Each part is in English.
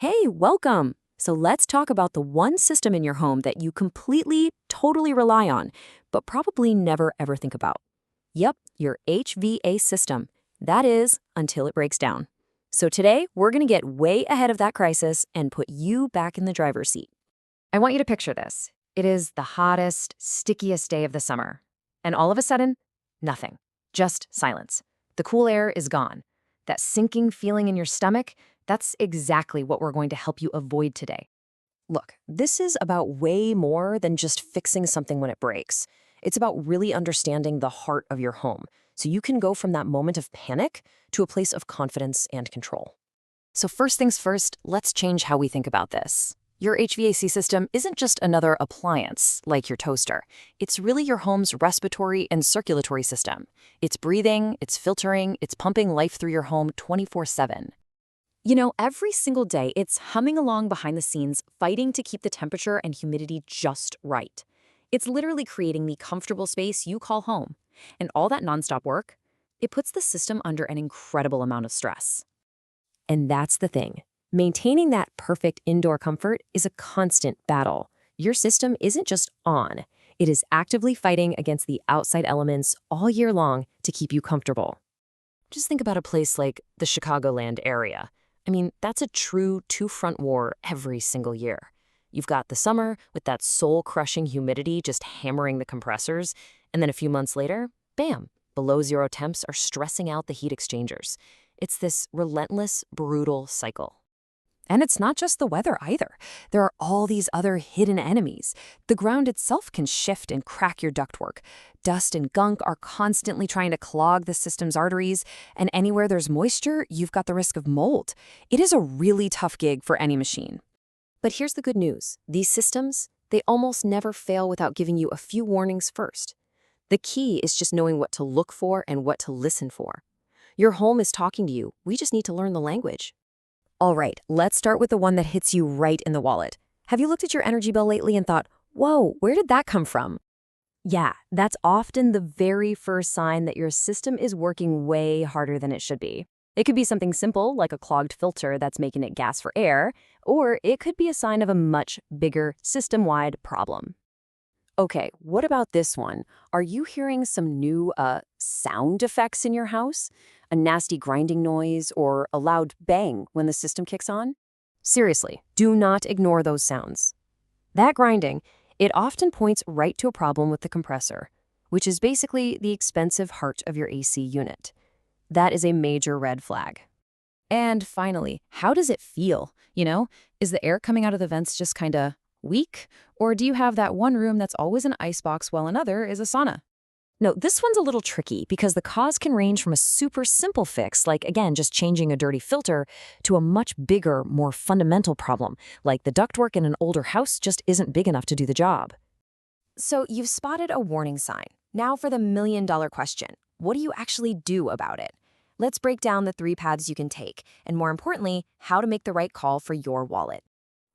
Hey, welcome! So let's talk about the one system in your home that you completely, totally rely on, but probably never ever think about. Yep, your HVA system. That is, until it breaks down. So today, we're going to get way ahead of that crisis and put you back in the driver's seat. I want you to picture this. It is the hottest, stickiest day of the summer. And all of a sudden, nothing. Just silence. The cool air is gone. That sinking feeling in your stomach, that's exactly what we're going to help you avoid today. Look, this is about way more than just fixing something when it breaks. It's about really understanding the heart of your home, so you can go from that moment of panic to a place of confidence and control. So first things first, let's change how we think about this. Your HVAC system isn't just another appliance, like your toaster. It's really your home's respiratory and circulatory system. It's breathing, it's filtering, it's pumping life through your home 24/7. You know, every single day, it's humming along behind the scenes, fighting to keep the temperature and humidity just right. It's literally creating the comfortable space you call home. And all that nonstop work, it puts the system under an incredible amount of stress. And that's the thing. Maintaining that perfect indoor comfort is a constant battle. Your system isn't just on. It is actively fighting against the outside elements all year long to keep you comfortable. Just think about a place like the Chicagoland area. I mean, that's a true two-front war every single year. You've got the summer with that soul-crushing humidity just hammering the compressors, and then a few months later, bam, below zero temps are stressing out the heat exchangers. It's this relentless, brutal cycle. And it's not just the weather either. There are all these other hidden enemies. The ground itself can shift and crack your ductwork. Dust and gunk are constantly trying to clog the system's arteries, and anywhere there's moisture, you've got the risk of mold. It is a really tough gig for any machine. But here's the good news. These systems, they almost never fail without giving you a few warnings first. The key is just knowing what to look for and what to listen for. Your home is talking to you. We just need to learn the language. All right, let's start with the one that hits you right in the wallet. Have you looked at your energy bill lately and thought, whoa, where did that come from? Yeah, that's often the very first sign that your system is working way harder than it should be. It could be something simple, like a clogged filter that's making it gas for air, or it could be a sign of a much bigger system-wide problem. Okay, what about this one? Are you hearing some new sound effects in your house? A nasty grinding noise or a loud bang when the system kicks on? Seriously, do not ignore those sounds. That grinding, it often points right to a problem with the compressor, which is basically the expensive heart of your AC unit. That is a major red flag. And finally, how does it feel? Is the air coming out of the vents just kinda weak? Or do you have that one room that's always an icebox while another is a sauna? No, this one's a little tricky because the cause can range from a super simple fix, like, again, just changing a dirty filter, to a much bigger, more fundamental problem, like the ductwork in an older house just isn't big enough to do the job. So you've spotted a warning sign. Now for the million-dollar question. What do you actually do about it? Let's break down the 3 paths you can take, and more importantly, how to make the right call for your wallet.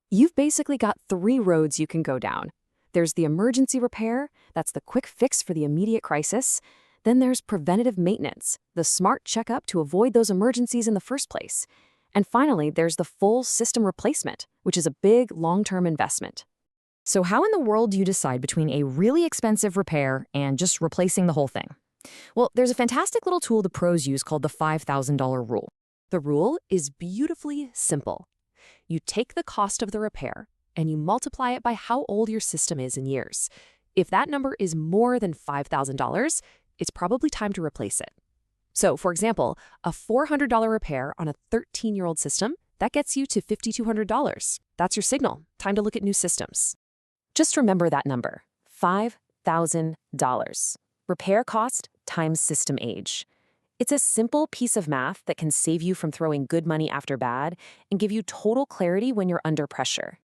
You've basically got 3 roads you can go down. There's the emergency repair, that's the quick fix for the immediate crisis. Then there's preventative maintenance, the smart checkup to avoid those emergencies in the first place. And finally, there's the full system replacement, which is a big long-term investment. So how in the world do you decide between a really expensive repair and just replacing the whole thing? Well, there's a fantastic little tool the pros use called the $5,000 rule. The rule is beautifully simple. You take the cost of the repair and you multiply it by how old your system is in years. If that number is more than $5,000, it's probably time to replace it. So, for example, a $400 repair on a 13-year-old system, that gets you to $5,200. That's your signal. Time to look at new systems. Just remember that number, $5,000. Repair cost times system age. It's a simple piece of math that can save you from throwing good money after bad and give you total clarity when you're under pressure.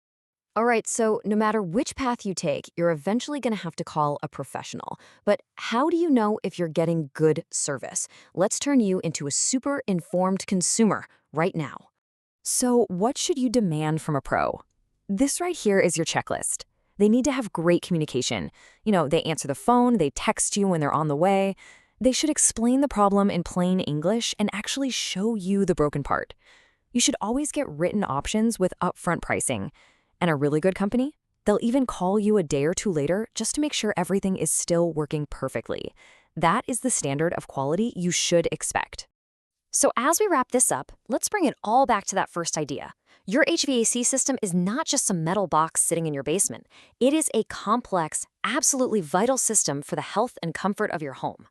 All right, so no matter which path you take, you're eventually going to have to call a professional. But how do you know if you're getting good service? Let's turn you into a super informed consumer right now. So what should you demand from a pro? This right here is your checklist. They need to have great communication. They answer the phone, they text you when they're on the way. They should explain the problem in plain English and actually show you the broken part. You should always get written options with upfront pricing. And a really good company, they'll even call you a day or two later just to make sure everything is still working perfectly. That is the standard of quality you should expect. So as we wrap this up, let's bring it all back to that first idea. Your HVAC system is not just some metal box sitting in your basement. It is a complex, absolutely vital system for the health and comfort of your home.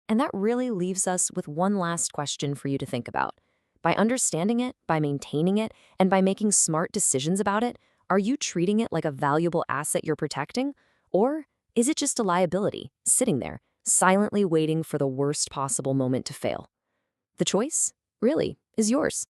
And that really leaves us with one last question for you to think about. By understanding it, by maintaining it, and by making smart decisions about it, are you treating it like a valuable asset you're protecting? Or is it just a liability, sitting there, silently waiting for the worst possible moment to fail? The choice, really, is yours.